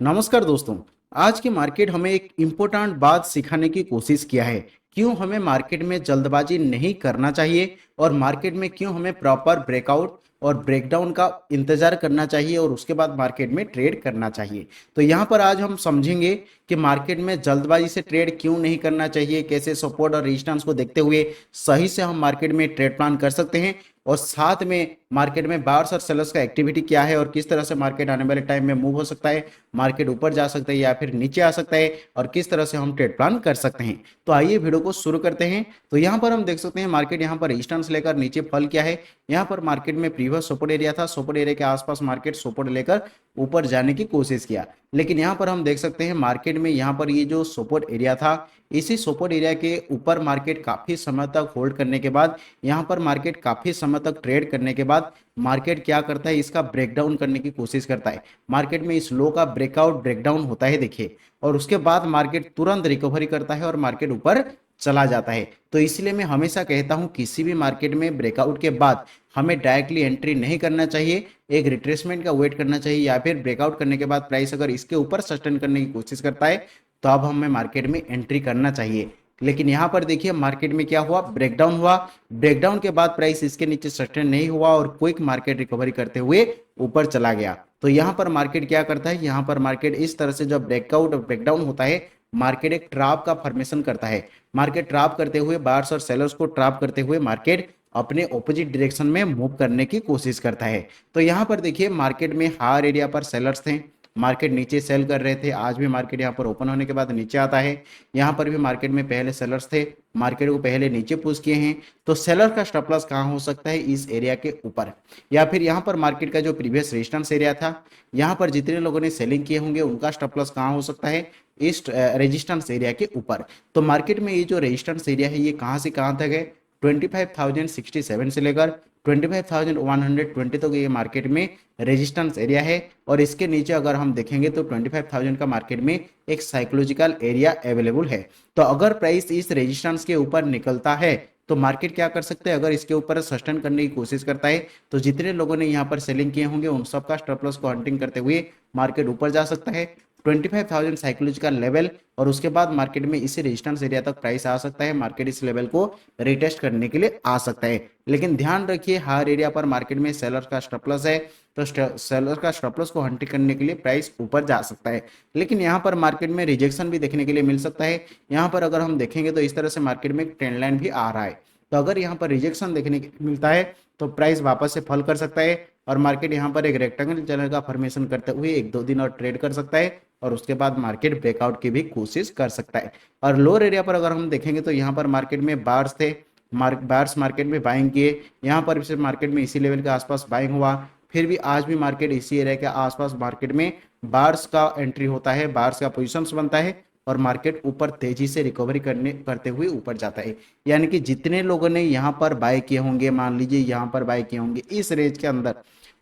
नमस्कार दोस्तों। आज की मार्केट हमें एक इम्पोर्टेंट बात सिखाने की कोशिश किया है। क्यों हमें मार्केट में जल्दबाजी नहीं करना चाहिए और मार्केट में क्यों हमें प्रॉपर ब्रेकआउट और ब्रेकडाउन का इंतजार करना चाहिए और उसके बाद मार्केट में ट्रेड करना चाहिए। तो यहाँ पर आज हम समझेंगे कि मार्केट में जल्दबाजी से ट्रेड क्यों नहीं करना चाहिए, कैसे सपोर्ट और रेजिस्टेंस को देखते हुए सही से हम मार्केट में ट्रेड प्लान कर सकते हैं, और साथ में मार्केट में बायर्स और सेलर्स का एक्टिविटी क्या है और किस तरह से मार्केट आने वाले टाइम में मूव हो सकता है, मार्केट ऊपर जा सकता है या फिर नीचे आ सकता है, और किस तरह से हम ट्रेड प्लान कर सकते हैं। तो आइए वीडियो को शुरू करते हैं। तो यहाँ पर हम देख सकते हैं मार्केट यहाँ पर रेजिस्टेंस लेकर नीचे फॉल किया है। यहाँ पर मार्केट में प्रीवियस सपोर्ट एरिया था, सपोर्ट एरिया के आसपास मार्केट सपोर्ट लेकर ऊपर जाने की कोशिश किया, लेकिन यहाँ पर हम देख सकते हैं मार्केट में यहाँ पर ये जो सपोर्ट एरिया था, इसी सपोर्ट एरिया के ऊपर मार्केट काफी समय तक होल्ड करने के बाद, यहाँ पर मार्केट काफी समय तक ट्रेड करने के बाद मार्केट क्या करता है, इसका ब्रेकडाउन करने की कोशिश करता है। मार्केट में इस लो का ब्रेकआउट ब्रेकडाउन होता है देखिए, और उसके बाद मार्केट तुरंत रिकवरी करता है और मार्केट ऊपर चला जाता है। तो इसलिए मैं हमेशा कहता हूं किसी भी मार्केट में ब्रेकआउट के बाद हमें डायरेक्टली एंट्री नहीं करना चाहिए, एक रिट्रेसमेंट का वेट करना चाहिए, या फिर ब्रेकआउट करने के बाद प्राइस अगर इसके ऊपर सस्टेन करने की कोशिश करता है तो अब हमें मार्केट में एंट्री करना चाहिए। लेकिन यहाँ पर देखिए मार्केट में क्या हुआ, ब्रेकडाउन हुआ। ब्रेकडाउन के बाद प्राइस इसके नीचे सस्टेन नहीं हुआ और क्विक मार्केट रिकवरी करते हुए ऊपर चला गया। तो यहाँ पर मार्केट क्या करता है, यहाँ पर मार्केट इस तरह से जब ब्रेकआउट और ब्रेकडाउन होता है, मार्केट एक ट्रैप का फॉर्मेशन करता है। मार्केट ट्रैप करते हुए बायर्स और सेलर्स को ट्रैप करते हुए मार्केट अपने ऑपोजिट डायरेक्शन में मूव करने की कोशिश करता है। तो यहाँ पर देखिए मार्केट में हायर एरिया पर सेलर्स थे, मार्केट नीचे सेल कर रहे थे। आज भी मार्केट यहाँ पर ओपन होने के बाद नीचे आता है। यहाँ पर भी मार्केट में पहले सेलर्स थे, मार्केट को पहले नीचे पुश किए हैं। तो सेलर का स्टॉप लॉस कहाँ हो सकता है, इस एरिया के ऊपर, या फिर यहाँ पर मार्केट का जो प्रीवियस रेजिस्टेंस एरिया था, यहाँ पर जितने लोगों ने सेलिंग किए होंगे उनका स्टॉप लॉस कहाँ हो सकता है, इस रेजिस्टेंस एरिया के ऊपर। तो मार्केट में ये जो रेजिस्टेंस एरिया है ये कहाँ से कहाँ तक है, 25,067 से लेकर 25,120 तक ये मार्केट में रेजिस्टेंस एरिया है। और इसके नीचे अगर हम देखेंगे तो 25,000 का मार्केट में एक साइकोलॉजिकल एरिया अवेलेबल है। तो अगर प्राइस इस रेजिस्टेंस के ऊपर निकलता है तो मार्केट क्या कर सकते हैं, अगर इसके ऊपर सस्टेन करने की कोशिश करता है तो जितने लोगों ने यहाँ पर सेलिंग किए होंगे उन सबका स्टॉप लॉस को हंटिंग करते हुए मार्केट ऊपर जा सकता है 25,000 साइकोलॉजिकल लेवल, और उसके बाद मार्केट में इसी रेजिस्टेंस एरिया तक प्राइस आ सकता है। मार्केट इस लेवल को रिटेस्ट करने के लिए आ सकता है। लेकिन ध्यान रखिए हायर एरिया पर मार्केट में सेलर का स्टॉप लॉस है, तो सेलर का स्टॉप लॉस को हंटिंग करने के लिए प्राइस ऊपर जा सकता है। लेकिन यहाँ पर मार्केट में रिजेक्शन भी देखने के लिए मिल सकता है। यहाँ पर अगर हम देखेंगे तो इस तरह से मार्केट में ट्रेंड लाइन भी आ रहा है। तो अगर यहाँ पर रिजेक्शन देखने को मिलता है तो प्राइस वापस से फॉल कर सकता है और मार्केट यहाँ पर एक रेक्टेंगल चैनल का फॉर्मेशन करते हुए एक दो दिन और ट्रेड कर सकता है, और उसके बाद मार्केट ब्रेकआउट की भी कोशिश कर सकता है। और लोअर एरिया पर अगर हम देखेंगे तो यहाँ पर मार्केट में बार्स थे, बार्स मार्केट में बाइंग किए, यहाँ पर भी मार्केट में इसी लेवल के आसपास बाइंग हुआ। फिर भी आज भी मार्केट इसी एरिया के आसपास मार्केट में बार्स का एंट्री होता है, बार्स का पोजिशन बनता है और मार्केट ऊपर तेजी से रिकवरी करते हुए ऊपर जाता है। यानी कि जितने लोगों ने यहाँ पर बाय किए होंगे, मान लीजिए यहाँ पर बाय किए होंगे इस रेंज के अंदर,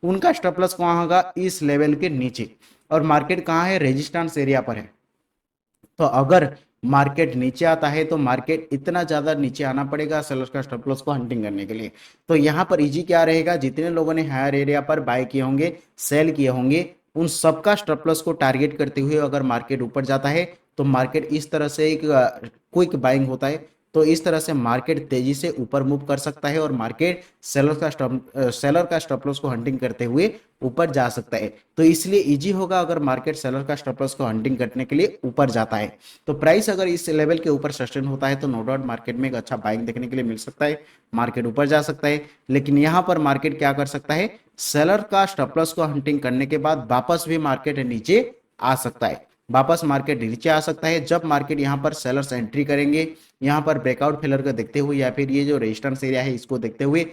उनका स्टॉप लॉस कहाँ होगा, इस लेवल के नीचे। और मार्केट कहाँ है, रेजिस्टेंस एरिया पर है। तो अगर मार्केट नीचे आता है तो मार्केट इतना ज्यादा नीचे आना पड़ेगा सेलर्स का स्टॉप लॉस को हंटिंग करने के लिए। तो यहाँ पर इजी क्या रहेगा, जितने लोगों ने हायर एरिया पर बाय किए होंगे, सेल किए होंगे, उन सबका स्टॉप लॉस को टारगेट करते हुए अगर मार्केट ऊपर जाता है तो मार्केट इस तरह से एक क्विक बाइंग होता है। तो इस तरह से मार्केट तेजी से ऊपर मूव कर सकता है और मार्केट सेलर का स्टॉप लॉस को हंटिंग करते हुए ऊपर जा सकता है। तो इसलिए इजी होगा अगर मार्केट सेलर का स्टॉप लॉस को हंटिंग करने के लिए ऊपर जाता है। तो प्राइस अगर इस लेवल के ऊपर सस्टेन होता है तो नो डाउट मार्केट में एक अच्छा बाइंग देखने के लिए मिल सकता है, मार्केट ऊपर जा सकता है। लेकिन यहाँ पर मार्केट क्या कर सकता है, सेलर का स्टॉप लॉस को हंटिंग करने के बाद वापस भी मार्केट नीचे आ सकता है, वापस मार्केट नीचे आ सकता है। जब मार्केट यहाँ पर सेलर्स एंट्री करेंगे, यहाँ पर ब्रेकआउट फेलर को देखते हुए या फिर ये जो रेजिस्टेंस एरिया है इसको देखते हुए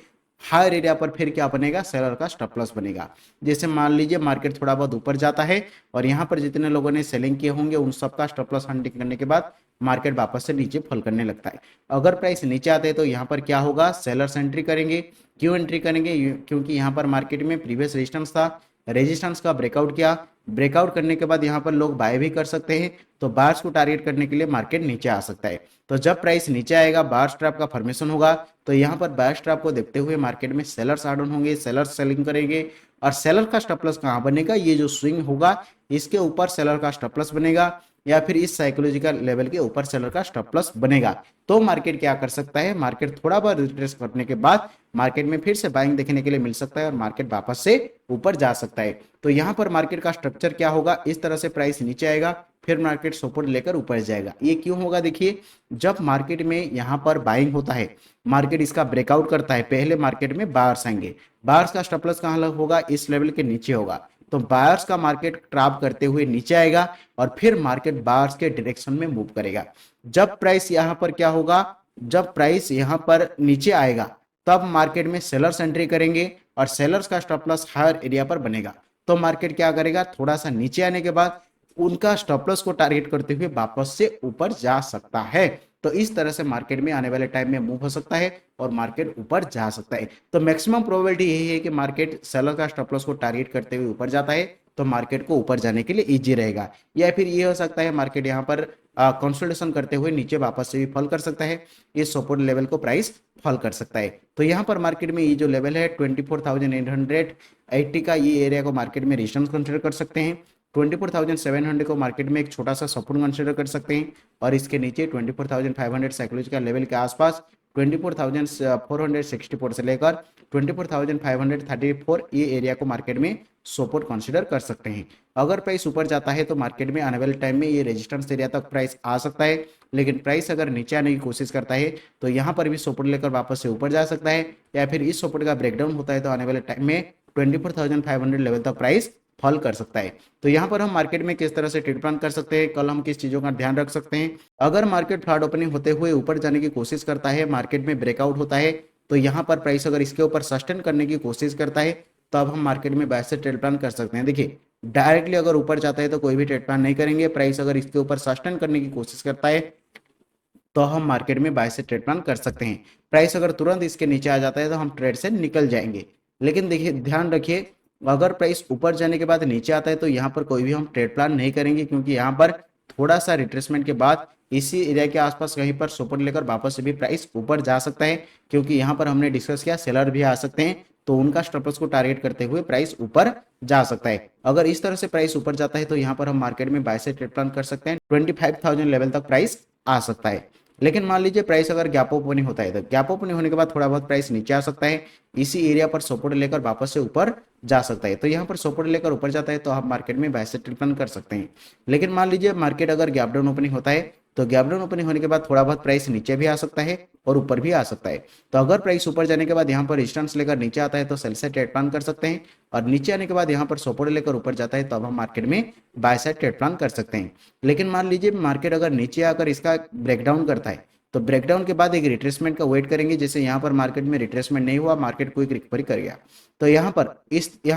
हायर एरिया पर फिर क्या बनेगा, सेलर का स्टॉप लॉस बनेगा। जैसे मान लीजिए मार्केट थोड़ा बहुत ऊपर जाता है और यहाँ पर जितने लोगों ने सेलिंग किए होंगे उन सबका स्टॉप लॉस हंटिंग करने के बाद मार्केट वापस से नीचे फॉल करने लगता है। अगर प्राइस नीचे आते हैं तो यहाँ पर क्या होगा, सेलर्स एंट्री करेंगे। क्यों एंट्री करेंगे, क्योंकि यहाँ पर मार्केट में प्रीवियस रेजिस्टेंस था, रेजिस्टेंस का ब्रेकआउट किया, ब्रेकआउट करने के बाद यहाँ पर लोग बाय भी कर सकते हैं। तो बार्स को टारगेट करने के लिए मार्केट नीचे आ सकता है। तो जब प्राइस नीचे आएगा बार्स ट्रैप का फॉर्मेशन होगा, तो यहाँ पर बार्स ट्रैप को देखते हुए मार्केट में सेलर्स आउट होंगे, सेलर्स सेलिंग करेंगे और सेलर का स्टॉप लॉस कहाँ बनेगा, ये जो स्विंग होगा इसके ऊपर सेलर का स्टॉप लॉस बनेगा, या फिर इस साइकोलॉजिकल लेवल के ऊपर सेलर का स्टॉप लॉस बनेगा। तो मार्केट क्या कर सकता है, मार्केट थोड़ा बहुत रिट्रेस करने के बाद मार्केट में फिर से बाइंग देखने के लिए मिल सकता है और मार्केट वापस से ऊपर जा सकता है। तो यहाँ पर मार्केट का स्ट्रक्चर क्या होगा, इस तरह से प्राइस नीचे आएगा, फिर मार्केट सपोर्ट लेकर ऊपर जाएगा। ये क्यों होगा, देखिए जब मार्केट में यहाँ पर बाइंग होता है, मार्केट इसका ब्रेकआउट करता है, पहले मार्केट में बायर्स आएंगे, बायर्स का स्टॉप लॉस कहाँ होगा, इस लेवल के नीचे होगा। तो बायर्स का मार्केट ट्रैप करते हुए नीचे आएगा और फिर मार्केट बायर्स के डायरेक्शन में मूव करेगा। जब प्राइस यहां पर क्या होगा, जब प्राइस यहां पर नीचे आएगा तब मार्केट में सेलर्स एंट्री करेंगे और सेलर्स का स्टॉप लॉस हायर एरिया पर बनेगा। तो मार्केट क्या करेगा, थोड़ा सा नीचे आने के बाद उनका स्टॉप लॉस को टारगेट करते हुए वापस से ऊपर जा सकता है। तो इस तरह से मार्केट में आने वाले टाइम में मूव हो सकता है और मार्केट ऊपर जा सकता है। तो मैक्सिमम प्रोबेबिलिटी यही है कि मार्केट सेलर का स्टॉप लॉस को टारगेट करते हुए ऊपर जाता है, तो मार्केट को ऊपर जाने के लिए इजी रहेगा। या फिर ये हो सकता है मार्केट यहाँ पर कंसोलिडेशन करते हुए नीचे वापस से भी फॉल कर सकता है, इस सपोर्ट लेवल को प्राइस फॉल कर सकता है। तो यहाँ पर मार्केट में ये जो लेवल है 24,880 का, ये एरिया को मार्केट में रेजिस्टेंस कंसिडर कर सकते हैं। 24,700 को मार्केट में एक छोटा सा सपोर्ट कंसिडर कर सकते हैं और इसके नीचे 24,500 साइकोलॉजिकल लेवल के आसपास 24,464 से लेकर 24,534 ये एरिया को मार्केट में सपोर्ट कंसिडर कर सकते हैं। अगर प्राइस ऊपर जाता है तो मार्केट में आने वाले टाइम में ये रेजिस्टेंस एरिया तक प्राइस आ सकता है, लेकिन प्राइस अगर नीचे आने की कोशिश करता है तो यहाँ पर भी सपोर्ट लेकर वापस से ऊपर जा सकता है, या फिर इस सपोर्ट का ब्रेकडाउन होता है तो आने वाले टाइम में 24,500 लेवल तक प्राइस फॉल कर सकता है। तो यहाँ पर हम मार्केट में किस तरह से ट्रेड प्लान कर सकते हैं, कल हम किस चीजों का ध्यान रख सकते हैं। अगर मार्केट फ्लैट ओपनिंग होते हुए ऊपर जाने की कोशिश करता है, मार्केट में ब्रेकआउट होता है, तो यहाँ पर प्राइस अगर इसके ऊपर सस्टेन करने की कोशिश करता है तब हम मार्केट में बाय से ट्रेड प्लान कर सकते हैं। देखिए डायरेक्टली अगर ऊपर जाता है तो कोई भी ट्रेड प्लान नहीं करेंगे, प्राइस अगर इसके ऊपर सस्टेन करने की कोशिश करता है तो हम मार्केट में बाय से ट्रेड प्लान कर सकते हैं। प्राइस अगर तुरंत इसके नीचे आ जाता है तो हम ट्रेड से निकल जाएंगे। लेकिन देखिए ध्यान रखिए, अगर प्राइस ऊपर जाने के बाद नीचे आता है तो यहाँ पर कोई भी हम ट्रेड प्लान नहीं करेंगे, क्योंकि यहाँ पर थोड़ा सा रिट्रेसमेंट के बाद इसी एरिया के आसपास कहीं पर सपोर्ट लेकर वापस से भी प्राइस ऊपर जा सकता है, क्योंकि यहाँ पर हमने डिस्कस किया सेलर भी आ सकते हैं, तो उनका स्टॉप लॉस को टारगेट करते हुए प्राइस ऊपर जा सकता है। अगर इस तरह से प्राइस ऊपर जाता है तो यहाँ पर हम मार्केट में बाय से ट्रेड प्लान कर सकते हैं, 25,000 लेवल तक प्राइस आ सकता है। लेकिन मान लीजिए प्राइस अगर गैप अप ओपनिंग होता है तो गैप अप ओपनिंग होने के बाद थोड़ा बहुत प्राइस नीचे आ सकता है, इसी एरिया पर सपोर्ट लेकर वापस से ऊपर जा सकता है। तो यहाँ पर सपोर्ट लेकर ऊपर जाता है तो आप मार्केट में बाय से ट्रेड प्लान कर सकते हैं। लेकिन मान लीजिए मार्केट अगर गैप डाउन ओपनिंग होता है तो गैप डाउन ओपनिंग होने के बाद थोड़ा बहुत प्राइस नीचे भी आ सकता है और ऊपर भी आ सकता है। तो अगर प्राइस ऊपर जाने के बाद यहाँ पर रेजिस्टेंस लेकर नीचे आता है तो सेल से ट्रेड प्लान कर सकते हैं, और नीचे आने के बाद यहाँ पर सपोर्ट लेकर ऊपर जाता है तो अब हम मार्केट में बाय साइड ट्रेड प्लान कर सकते हैं। लेकिन मान लीजिए मार्केट अगर नीचे आकर इसका ब्रेकडाउन करता है तो ब्रेकडाउन के बाद एक रिट्रेसमेंट का वेट करेंगे, जैसे यहाँ पर मार्केट में रिट्रेसमेंट नहीं हुआ, मार्केट क्विक रिकवरी कर गया। तो यहाँ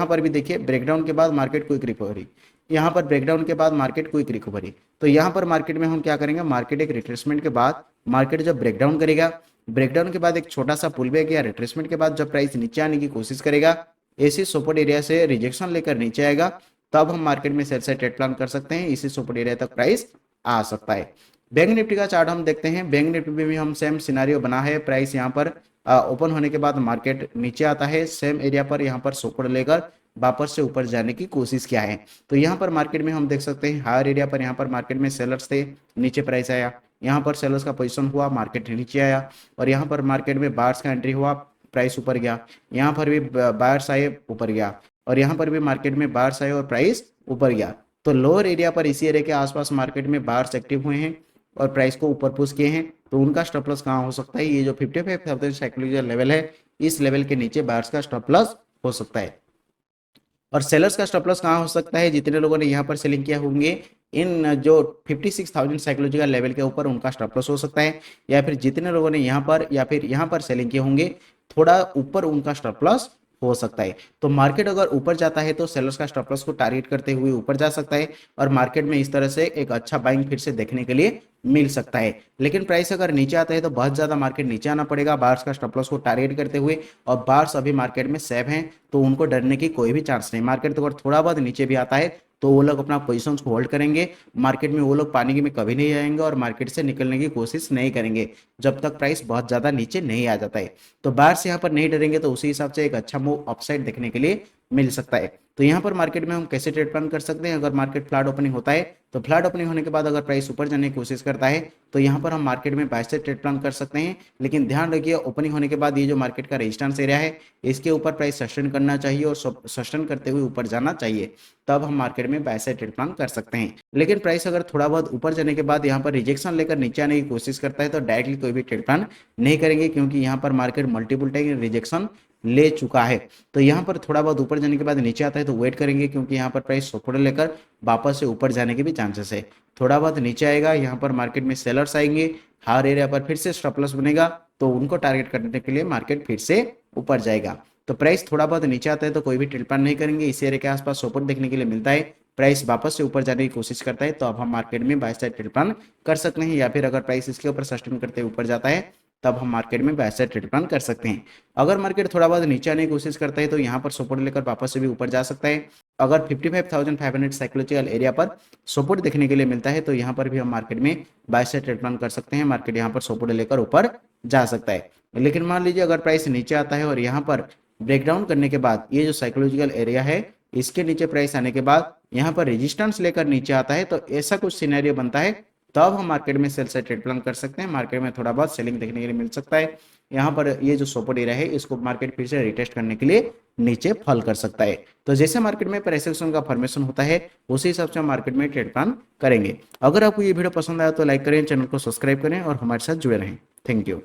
पर भी देखिए ब्रेकडाउन के बाद मार्केट क्विक रिकवरी, यहाँ पर ब्रेकडाउन के बाद मार्केट क्विक रिकवरी। तो यहाँ पर मार्केट में हम क्या करेंगे, मार्केट एक रिट्रेसमेंट के बाद मार्केट जब ब्रेकडाउन करेगा, ब्रेकडाउन के बाद एक छोटा सा पुल बैक या रिट्रेसमेंट के बाद जब प्राइस नीचे आने की कोशिश करेगा, ऐसी सपोर्ट एरिया से रिजेक्शन लेकर नीचे आएगा, तब हम मार्केट में सेल साइड ट्रेड प्लान कर सकते हैं, इसी सपोर्ट एरिया तक प्राइस आ सकता है। बैंक निफ्टी का चार्ट हम देखते हैं, बैंक निफ्टी में भी हम सेम सिनारियो बना है, प्राइस यहाँ पर ओपन होने के बाद मार्केट नीचे आता है, सेम एरिया पर यहाँ पर सपोर्ट लेकर वापस से ऊपर जाने की कोशिश किया है। तो यहाँ पर मार्केट में हम देख सकते हैं हायर एरिया पर यहाँ पर मार्केट में सेलर्स थे, नीचे प्राइस आया, यहाँ पर सेलर्स का पोजीशन हुआ, मार्केट नीचे आया, और यहाँ पर मार्केट में बायर्स का एंट्री हुआ, प्राइस ऊपर गया, यहाँ पर भी बायर्स आए ऊपर गया, और यहाँ पर भी मार्केट में बायर्स आए और प्राइस ऊपर गया। तो लोअर एरिया पर इसी एरिया के आसपास मार्केट में बायर्स एक्टिव हुए हैं और प्राइस को ऊपर पुश किए हैं, तो उनका स्टॉप लॉस कहाँ हो सकता है, ये जो 55,000 साइकोलॉजिकल लेवल है, इस लेवल के नीचे बायर्स का स्टॉप लॉस हो सकता है। और सेलर्स का स्टॉप लॉस कहाँ हो सकता है, जितने लोगों ने यहाँ पर सेलिंग किया होंगे इन जो 56,000 साइकोलॉजिकल लेवल के ऊपर, उनका स्टॉप लॉस हो सकता है, या फिर जितने लोगों ने यहाँ पर या फिर यहाँ पर सेलिंग किए होंगे थोड़ा ऊपर, उनका स्टॉप लॉस हो सकता है। तो मार्केट अगर ऊपर जाता है तो सेलर्स का स्टॉप लॉस को टारगेट करते हुए ऊपर जा सकता है, और मार्केट में इस तरह से एक अच्छा बाइंग फिर से देखने के लिए मिल सकता है। लेकिन प्राइस अगर नीचे आता है तो बहुत ज्यादा मार्केट नीचे आना पड़ेगा बायर्स का स्टॉप लॉस को टारगेट करते हुए, और बायर्स अभी मार्केट में सेफ हैं तो उनको डरने की कोई भी चांस नहीं। मार्केट तो अगर थोड़ा बहुत नीचे भी आता है तो वो लोग अपना पोजीशंस को होल्ड करेंगे, मार्केट में वो लोग पानी में कभी नहीं आएंगे और मार्केट से निकलने की कोशिश नहीं करेंगे जब तक प्राइस बहुत ज्यादा नीचे नहीं आ जाता है। तो बायर्स यहाँ पर नहीं डरेंगे, तो उसी हिसाब से एक अच्छा मूव अपसाइड देखने के लिए मिल सकता है। तो यहाँ पर मार्केट में हम कैसे ट्रेड प्लान कर सकते हैं, अगर मार्केट फ्लैट ओपनिंग होता है तो फ्लैट ओपनिंग होने के बाद अगर प्राइस ऊपर जाने की कोशिश करता है तो यहाँ पर हम मार्केट में बाय से ट्रेड प्लान कर सकते हैं। लेकिन ध्यान रखिए ओपनिंग होने के बाद ये जो मार्केट का रेजिस्टेंस एरिया है इसके ऊपर प्राइस सस्टेन करना चाहिए और सस्टेन करते हुए ऊपर जाना चाहिए, तब हम मार्केट में बाय से ट्रेड प्लान कर सकते हैं। लेकिन प्राइस अगर थोड़ा बहुत ऊपर जाने के बाद यहाँ पर रिजेक्शन लेकर नीचे आने की कोशिश करता है तो डायरेक्टली कोई भी ट्रेड प्लान नहीं करेंगे, क्योंकि यहाँ पर मार्केट मल्टीपल टाइम रिजेक्शन ले चुका है। तो यहाँ पर थोड़ा बहुत ऊपर जाने के बाद नीचे आता है तो वेट करेंगे, क्योंकि यहाँ पर प्राइस सपोर्ट लेकर वापस से ऊपर जाने के भी चांसेस है। थोड़ा बहुत नीचे आएगा, यहाँ पर मार्केट में सेलर्स आएंगे, हायर एरिया पर फिर से स्टॉप लॉस बनेगा, तो उनको टारगेट करने के लिए मार्केट फिर से ऊपर जाएगा। तो प्राइस थोड़ा बहुत नीचे आता है तो कोई भी ट्रेड प्लान नहीं करेंगे, इस एरिया के आसपास सपोर्ट देखने के लिए मिलता है, प्राइस वापस से ऊपर जाने की कोशिश करता है तो अब हम मार्केट में बाय साइड ट्रेड प्लान कर सकते हैं, या फिर अगर प्राइस इसके ऊपर सस्टेन करते हुए ऊपर जाता है तब हम मार्केट में बाय साइड ट्रेड प्लान कर सकते हैं। अगर मार्केट थोड़ा बहुत नीचे आने की कोशिश करता है तो यहाँ पर सपोर्ट लेकर वापस से भी ऊपर जा सकता है। अगर 55,500 साइकोलॉजिकल एरिया पर सपोर्ट देखने के लिए मिलता है तो यहाँ पर भी हम मार्केट में बाय साइड ट्रेड प्लान कर सकते हैं, मार्केट यहाँ पर सपोर्ट लेकर ऊपर जा सकता है। लेकिन मान लीजिए अगर प्राइस नीचे आता है और यहाँ पर ब्रेकडाउन करने के बाद ये जो साइकोलॉजिकल एरिया है इसके नीचे प्राइस आने के बाद यहाँ पर रेजिस्टेंस लेकर नीचे आता है तो ऐसा कुछ सिनेरियो बनता है तब हम मार्केट में सेल साइड ट्रेड प्लान कर सकते हैं। मार्केट में थोड़ा बहुत सेलिंग देखने के लिए मिल सकता है, यहाँ पर ये जो सपोर्ट एरिया है इसको मार्केट फिर से रिटेस्ट करने के लिए नीचे फॉल कर सकता है। तो जैसे मार्केट में प्राइस एक्शन का फॉर्मेशन होता है उसी हिसाब से हम मार्केट में ट्रेड प्लान करेंगे। अगर आपको ये वीडियो पसंद आया तो लाइक करें, चैनल को सब्सक्राइब करें और हमारे साथ जुड़े रहें। Thank you.